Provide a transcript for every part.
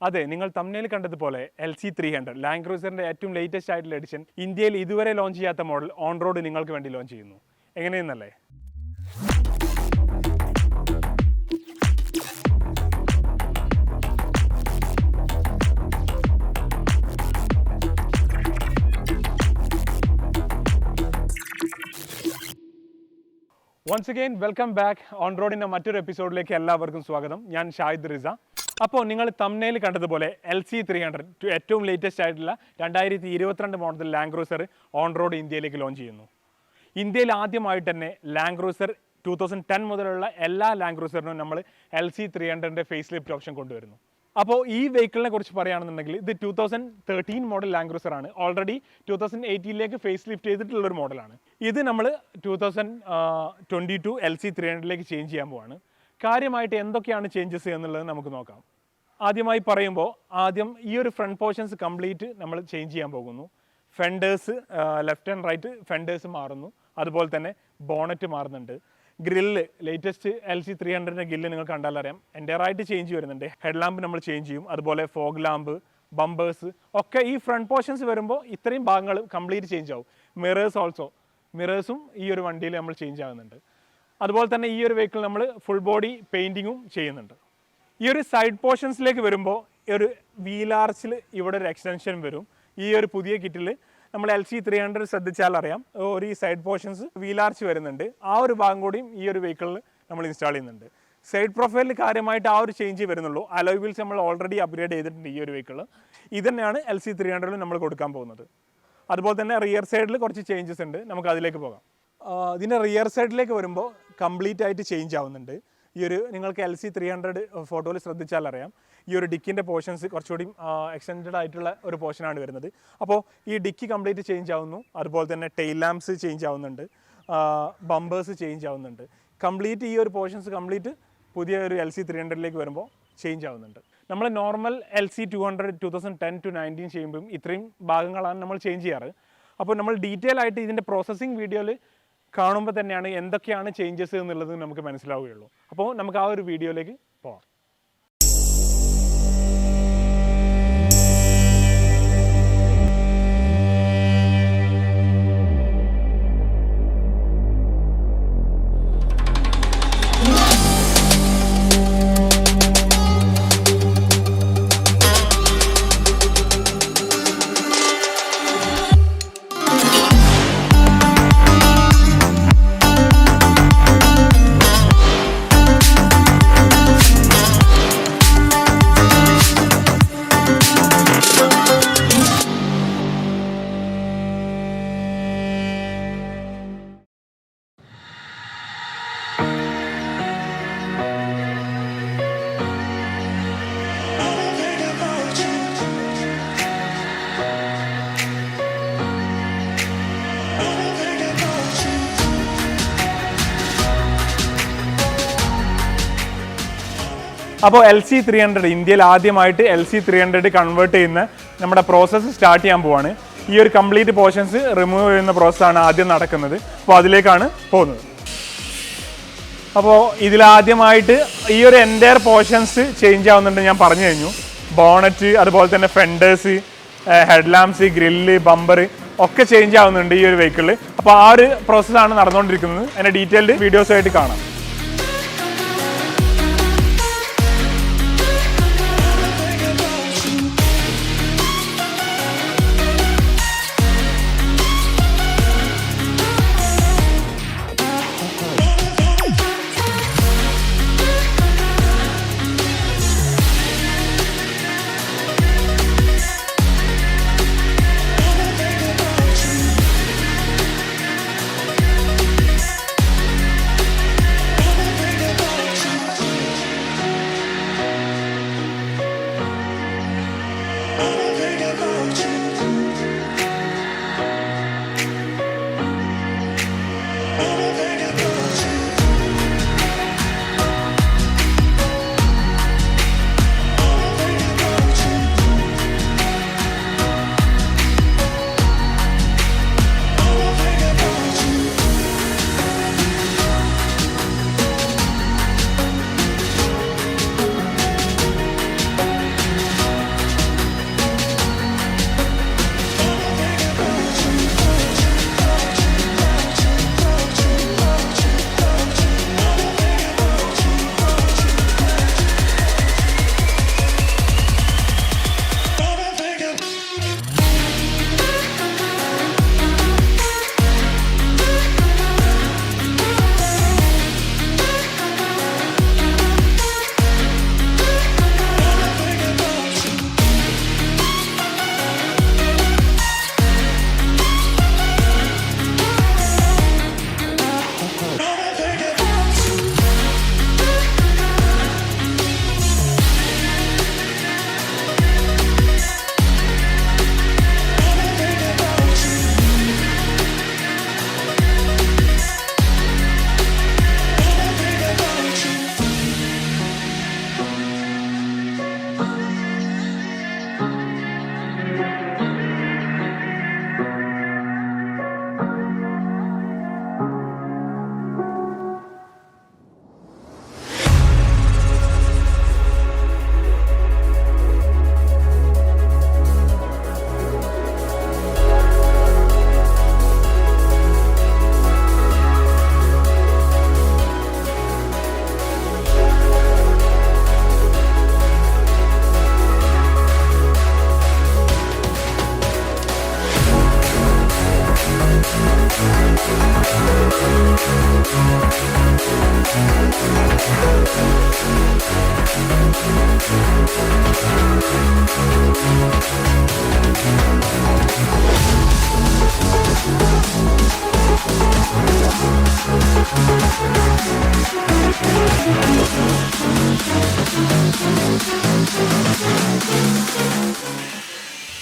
അതെ, നിങ്ങൾ തമ്മിൽ കണ്ടതുപോലെ LC300 ലാൻഡ് ക്രൂസറിന്റെ ഏറ്റവും ലേറ്റസ്റ്റ് ആയിട്ടുള്ള എഡിഷൻ ഇന്ത്യയിൽ ഇതുവരെ ലോഞ്ച് ചെയ്യാത്ത മോഡൽ ഓൺ റോഡ് നിങ്ങൾക്ക് വേണ്ടി ലോഞ്ച് ചെയ്യുന്നു. എങ്ങനെയെന്നല്ലേ? Once again welcome back. On റോഡിൻ്റെ മറ്റൊരു എപ്പിസോഡിലേക്ക് എല്ലാവർക്കും സ്വാഗതം. ഞാൻ ഷാഹിദ് റിസ. അപ്പോൾ നിങ്ങൾ തമ്മിൽ കണ്ടതുപോലെ LC300 ഏറ്റവും ലേറ്റസ്റ്റ് ആയിട്ടുള്ള 2022 model land cruiser on road ഇന്ത്യയിലേക്ക് ലോഞ്ച് ചെയ്യുന്നു. ഇന്ത്യയിൽ ആദ്യമായിട്ട് തന്നെ ലാൻഡ് ക്രൂസർ 2010 മുതലുള്ള എല്ലാ ലാൻഡ് ക്രൂസറിനും നമ്മൾ LC300ൻ്റെ ഫേസ് ലിഫ്റ്റ് ഓപ്ഷൻ കൊണ്ടുവരുന്നു. അപ്പോൾ ഈ വെഹിക്കിളിനെ കുറിച്ച് പറയുകയാണെന്നുണ്ടെങ്കിൽ ഇത് 2013 മോഡൽ ലാൻഡ് ക്രൂസർ ആണ്. ഓൾറെഡി 2018ലേക്ക് ഫേസ് ലിഫ്റ്റ് ചെയ്തിട്ടുള്ളൊരു മോഡലാണ്. ഇത് നമ്മൾ 2022 LC300ലേക്ക് ചേഞ്ച് ചെയ്യാൻ പോവാണ്. കാര്യമായിട്ട് എന്തൊക്കെയാണ് ചേഞ്ചസ് എന്നുള്ളത് നമുക്ക് നോക്കാം. ആദ്യമായി പറയുമ്പോൾ ഈ ഒരു ഫ്രണ്ട് പോർഷൻസ് കംപ്ലീറ്റ് നമ്മൾ ചേഞ്ച് ചെയ്യാൻ പോകുന്നു. Fenders left and right fenders മാറുന്നു. അതുപോലെ തന്നെ ബോണറ്റ് മാറുന്നുണ്ട്. ഗ്രില്ല് ലേറ്റസ്റ്റ് LC300ൻ്റെ ഗ്രില്ല് നിങ്ങൾ കണ്ടാലറിയാം എൻ്റെറായിട്ട് ചേഞ്ച് വരുന്നുണ്ട്. ഹെഡ് ലാമ്പ് നമ്മൾ ചേഞ്ച് ചെയ്യും. അതുപോലെ ഫോഗ് ലാമ്പ്, ബമ്പേഴ്സ് ഒക്കെ ഈ ഫ്രണ്ട് പോർഷൻസ് വരുമ്പോൾ ഇത്രയും ഭാഗങ്ങൾ കംപ്ലീറ്റ് ചേഞ്ച് ആവും. മിറേഴ്സും ഈ ഒരു വണ്ടിയിൽ നമ്മൾ ചേഞ്ച് ആകുന്നുണ്ട്. അതുപോലെ തന്നെ ഈ ഒരു വെഹിക്കിൾ നമ്മൾ ഫുൾ ബോഡി പെയിൻറ്റിങ്ങും ചെയ്യുന്നുണ്ട്. ഈ ഒരു സൈഡ് പോർഷൻസിലേക്ക് വരുമ്പോൾ ഒരു വീൽ ആർച്ചിൽ ഇവിടെ ഒരു എക്സ്റ്റൻഷൻ വരും. ഈ ഒരു പുതിയ കിറ്റിൽ നമ്മൾ LC300 ശ്രദ്ധിച്ചാൽ അറിയാം ഒരു ഈ സൈഡ് പോർഷൻസ് വീൽ ആർച്ച് വരുന്നുണ്ട്. ആ ഒരു ഭാഗം കൂടിയും ഈ ഒരു വെഹിക്കിളിൽ നമ്മൾ ഇൻസ്റ്റാൾ ചെയ്യുന്നുണ്ട്. സൈഡ് പ്രൊഫൈലിൽ കാര്യമായിട്ട് ആ ഒരു ചേഞ്ച് വരുന്നുള്ളൂ. അലോയ് വീൽസ് നമ്മൾ ഓൾറെഡി അപ്ഗ്രേഡ് ചെയ്തിട്ടുണ്ട് ഈ ഒരു വെഹിക്കിൾ. ഇത് തന്നെയാണ് LC300 നമ്മൾ കൊടുക്കാൻ പോകുന്നത്. അതുപോലെ തന്നെ റിയർ സൈഡിൽ കുറച്ച് ചേഞ്ചസ് ഉണ്ട്. നമുക്ക് അതിലേക്ക് പോകാം. ഇതിൻ്റെ റിയർ സൈഡിലേക്ക് വരുമ്പോൾ കംപ്ലീറ്റ് ആയിട്ട് ചേഞ്ച് ആവുന്നുണ്ട്. ഈ ഒരു നിങ്ങൾക്ക് LC300 ഫോട്ടോയിൽ ശ്രദ്ധിച്ചാൽ അറിയാം ഈ ഒരു ഡിക്കിൻ്റെ പോർഷൻസ് കുറച്ചുകൂടി എക്സ്റ്റെൻഡ് ആയിട്ടുള്ള ഒരു പോർഷനാണ് വരുന്നത്. അപ്പോൾ ഈ ഡിക്കി കംപ്ലീറ്റ് ചേഞ്ച് ആവുന്നു. അതുപോലെ തന്നെ ടെയിൽ ലാംപ്സ് ചേഞ്ച് ആവുന്നുണ്ട്. ബമ്പേഴ്സ് ചേഞ്ച് ആവുന്നുണ്ട്. കംപ്ലീറ്റ് ഈ ഒരു പോർഷൻസ് കംപ്ലീറ്റ് പുതിയ ഒരു LC300ലേക്ക് വരുമ്പോൾ ചേഞ്ച് ആവുന്നുണ്ട്. നമ്മൾ നോർമൽ LC200 2010 to 19 ചെയ്യുമ്പോഴും ഇത്രയും ഭാഗങ്ങളാണ് നമ്മൾ ചേഞ്ച് ചെയ്യാറ്. അപ്പോൾ നമ്മൾ ഡീറ്റെയിൽ ആയിട്ട് ഇതിൻ്റെ പ്രോസസ്സിങ് വീഡിയോയിൽ കാണുമ്പോൾ തന്നെയാണ് എന്തൊക്കെയാണ് ചേഞ്ചസ് എന്നുള്ളത് നമുക്ക് മനസ്സിലാവുകയുള്ളൂ. അപ്പോൾ നമുക്ക് ആ ഒരു വീഡിയോയിലേക്ക് പോകാം. അപ്പോൾ LC300 ഇന്ത്യയിൽ ആദ്യമായിട്ട് LC300 കൺവേർട്ട് ചെയ്യുന്ന നമ്മുടെ പ്രോസസ്സ് സ്റ്റാർട്ട് ചെയ്യാൻ പോവാണ്. ഈ ഒരു കംപ്ലീറ്റ് പോർഷൻസ് റിമൂവ് ചെയ്യുന്ന പ്രോസസ്സാണ് ആദ്യം നടക്കുന്നത്. അപ്പോൾ അതിലേക്കാണ് പോകുന്നത്. അപ്പോൾ ഇതിലാദ്യമായിട്ട് ഈ ഒരു എൻ്റയർ പോർഷൻസ് ചേഞ്ച് ആവുന്നുണ്ട്. ഞാൻ പറഞ്ഞു കഴിഞ്ഞു. ബോണറ്റ്, അതുപോലെ തന്നെ fenders, head lamps, grill, bumper ഒക്കെ ചേഞ്ച് ആവുന്നുണ്ട് ഈ ഒരു വെഹിക്കിളിൽ. അപ്പോൾ ആ ഒരു പ്രോസസ്സാണ് നടന്നുകൊണ്ടിരിക്കുന്നത്. അതിൻ്റെ ഡീറ്റെയിൽഡ് വീഡിയോസായിട്ട് കാണാം.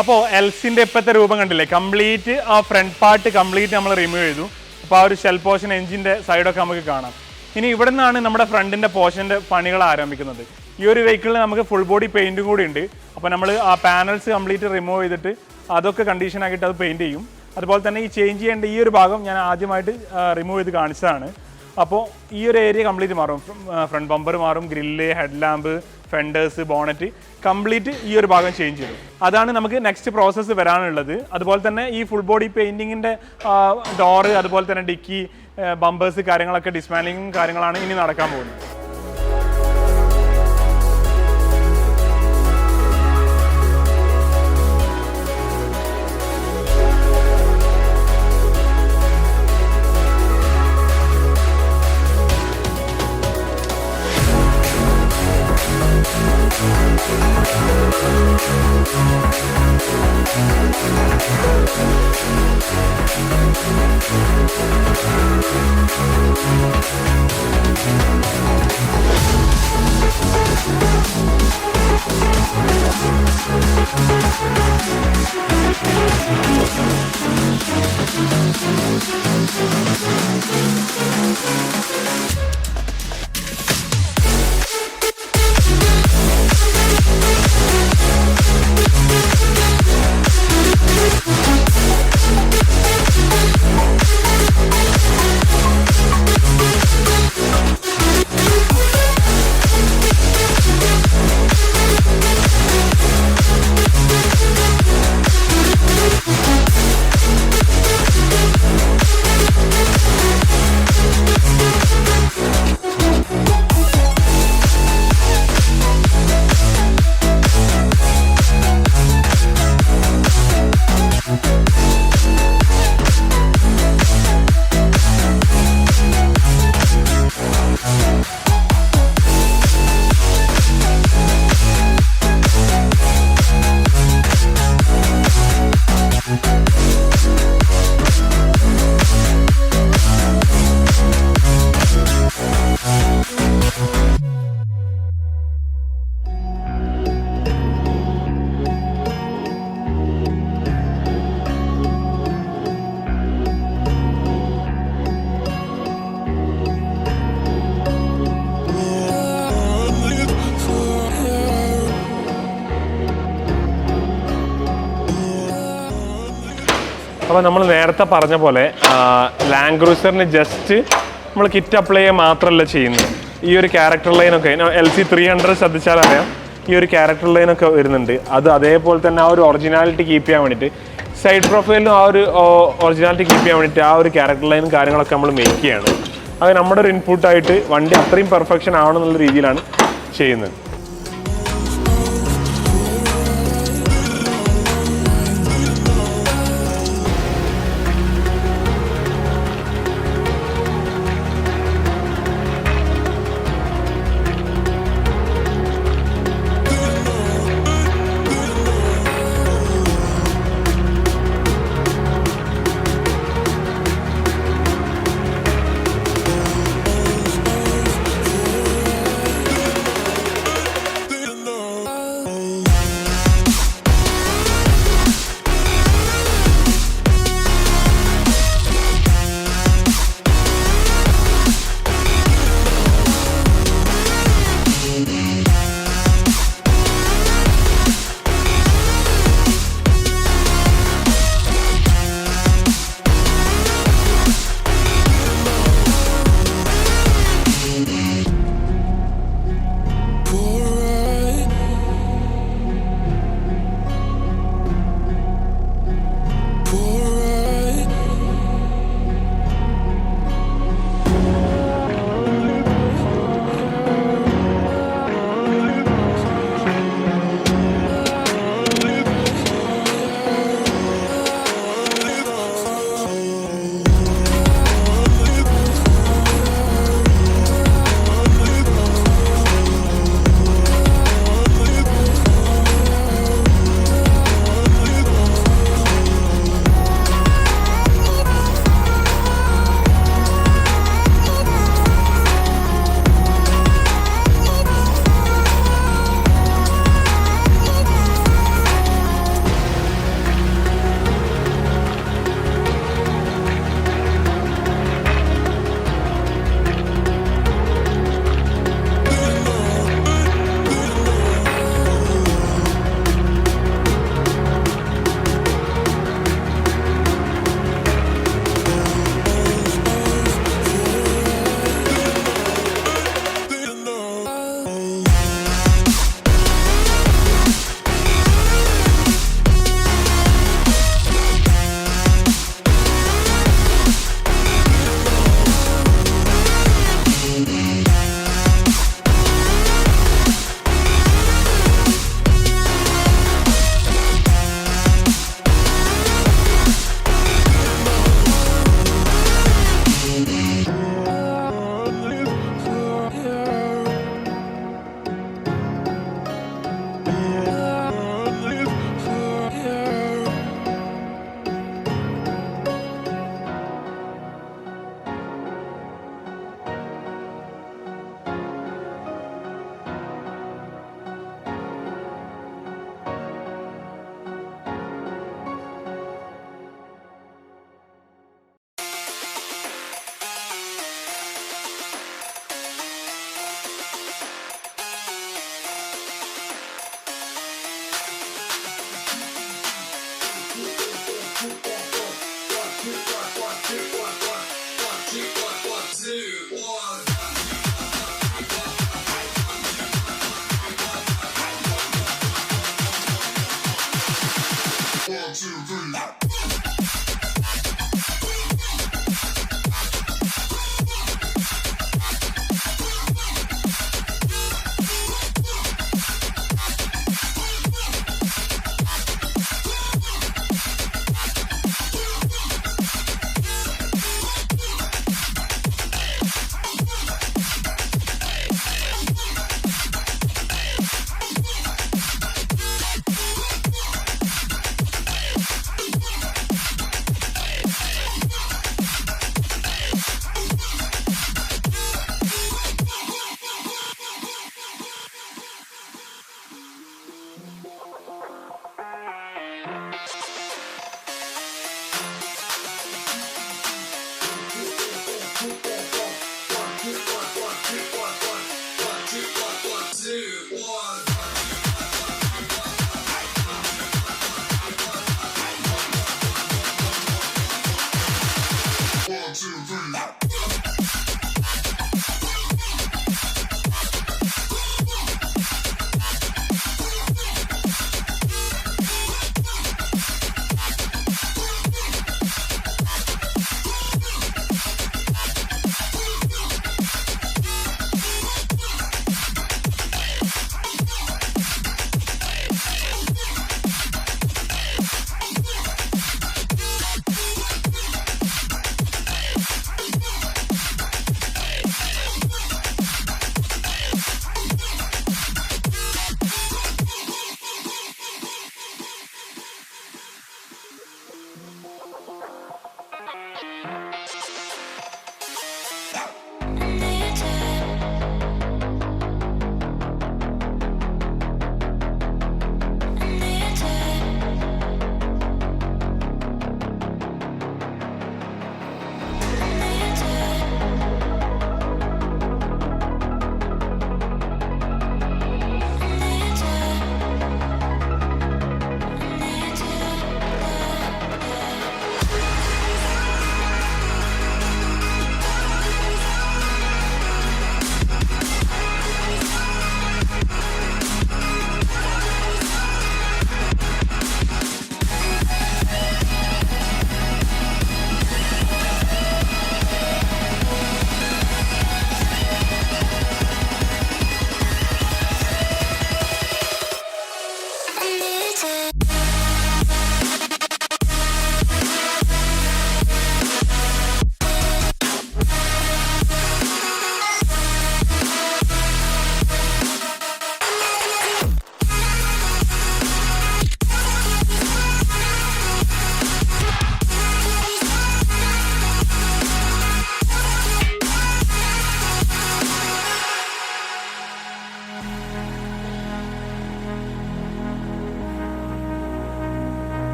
അപ്പോൾ എൽസിൻ്റെ ഇപ്പോഴത്തെ രൂപം കണ്ടില്ലേ, കംപ്ലീറ്റ് ആ ഫ്രണ്ട് പാർട്ട് കംപ്ലീറ്റ് നമ്മൾ റിമൂവ് ചെയ്തു. അപ്പോൾ ആ ഒരു ഷെൽ പോർഷൻ എഞ്ചിൻ്റെ സൈഡൊക്കെ നമുക്ക് കാണാം. ഇനി ഇവിടെ നിന്നാണ് നമ്മുടെ ഫ്രണ്ടിൻ്റെ പോർഷൻ്റെ പണികൾ ആരംഭിക്കുന്നത്. ഈ ഒരു വെഹിക്കിളിൽ നമുക്ക് ഫുൾ ബോഡി പെയിൻറ്റും കൂടി ഉണ്ട്. അപ്പോൾ നമ്മൾ ആ പാനൽസ് കംപ്ലീറ്റ് റിമൂവ് ചെയ്തിട്ട് അതൊക്കെ കണ്ടീഷൻ ആക്കിയിട്ട് അത് പെയിൻറ്റ് ചെയ്യും. അതുപോലെ തന്നെ ഈ ചേഞ്ച് ചെയ്യേണ്ട ഈ ഒരു ഭാഗം ഞാൻ ആദ്യമായിട്ട് റിമൂവ് ചെയ്ത് കാണിച്ചതാണ്. അപ്പോൾ ഈ ഒരു ഏരിയ കംപ്ലീറ്റ് മാറും. ഫ്രണ്ട് ബമ്പർ മാറും, grill, head lamp, fenders, bonnet complete ഈ ഒരു ഭാഗം ചേഞ്ച് ചെയ്യും. അതാണ് നമുക്ക് നെക്സ്റ്റ് പ്രോസസ്സ് വരാനുള്ളത്. അതുപോലെ തന്നെ ഈ ഫുൾ ബോഡി പെയിൻറ്റിങ്ങിൻ്റെ ഡോറ്, അതുപോലെ തന്നെ ഡിക്കി, ബമ്പേഴ്സ് കാര്യങ്ങളൊക്കെ ഡിസ്മാൻഡ്ലിങ്ങും കാര്യങ്ങളാണ് ഇനി നടക്കാൻ പോകുന്നത്. അപ്പോൾ നമ്മൾ നേരത്തെ പറഞ്ഞ പോലെ ലാൻഡ് ക്രൂസറിന് ജസ്റ്റ് നമ്മൾ കിറ്റ് അപ്ലൈ ചെയ്യുക മാത്രമല്ല ചെയ്യുന്നത്. ഈ ഒരു ക്യാരക്ടർ ലൈനൊക്കെ LC 300 ശ്രദ്ധിച്ചാൽ അറിയാം, ഈ ഒരു ക്യാരക്ടർ ലൈനൊക്കെ വരുന്നുണ്ട്. അത് അതേപോലെ തന്നെ ആ ഒരു ഒറിജിനാലിറ്റി കീപ്പ് ചെയ്യാൻ വേണ്ടിയിട്ട്, സൈഡ് പ്രൊഫൈലിനും ആ ഒരു ഒറിജിനാലിറ്റി കീപ്പ് ചെയ്യാൻ വേണ്ടിയിട്ട് ആ ഒരു ക്യാരക്ടർ ലൈനും കാര്യങ്ങളൊക്കെ നമ്മൾ മേക്ക് ചെയ്യാണ്. അത് നമ്മുടെ ഒരു ഇൻപുട്ടായിട്ട് വണ്ടി അത്രയും പെർഫെക്ഷൻ ആവണം എന്നുള്ള രീതിയിലാണ് ചെയ്യുന്നത്.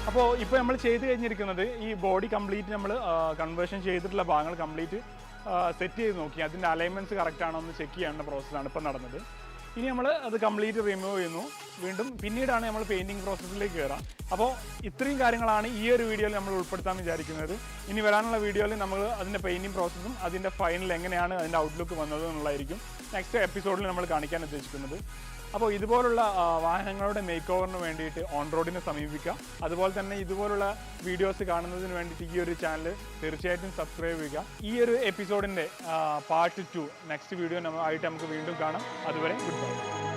അപ്പോൾ ഇപ്പോൾ നമ്മൾ ചെയ്ത് കഴിഞ്ഞിരിക്കുന്നത് ഈ ബോഡി കംപ്ലീറ്റ് നമ്മൾ കൺവേർഷൻ ചെയ്തിട്ടുള്ള ഭാഗങ്ങൾ കംപ്ലീറ്റ് സെറ്റ് ചെയ്ത് നോക്കി അതിൻ്റെ അലൈൻമെൻറ്റ്സ് കറക്റ്റ് ആണോ എന്ന് ചെക്ക് ചെയ്യേണ്ട പ്രോസസ്സാണ് ഇപ്പോൾ നടന്നത്. ഇനി നമ്മൾ അത് കംപ്ലീറ്റ് റിമൂവ് ചെയ്യുന്നു. വീണ്ടും പിന്നീടാണ് നമ്മൾ പെയിൻറ്റിങ് പ്രോസസ്സിലേക്ക് കയറാം. അപ്പോൾ ഇത്രയും കാര്യങ്ങളാണ് ഈ ഒരു വീഡിയോയിൽ നമ്മൾ ഉൾപ്പെടുത്താൻ വിചാരിക്കുന്നത്. ഇനി വരാനുള്ള വീഡിയോയിൽ നമ്മൾ അതിൻ്റെ പെയിൻറ്റിങ് പ്രോസസ്സും അതിൻ്റെ ഫൈനൽ എങ്ങനെയാണ് അതിൻ്റെ ഔട്ട്ലുക്ക് വന്നത് എന്നുള്ളതായിരിക്കും നെക്സ്റ്റ് എപ്പിസോഡിൽ നമ്മൾ കാണിക്കാൻ ഉദ്ദേശിക്കുന്നത്. അപ്പോൾ ഇതുപോലുള്ള വാഹനങ്ങളുടെ മേക്ക് ഓവറിന് വേണ്ടിയിട്ട് ഓൺ റോഡിനെ സമീപിക്കുക. അതുപോലെ തന്നെ ഇതുപോലുള്ള വീഡിയോസ് കാണുന്നതിന് വേണ്ടിയിട്ട് ഈ ഒരു ചാനൽ തീർച്ചയായിട്ടും സബ്സ്ക്രൈബ് ചെയ്യുക. ഈ ഒരു എപ്പിസോഡിൻ്റെ പാർട്ട് 2 നെക്സ്റ്റ് വീഡിയോ ആയിട്ട് നമുക്ക് വീണ്ടും കാണാം. അതുവരെ ഗുഡ് ബൈ.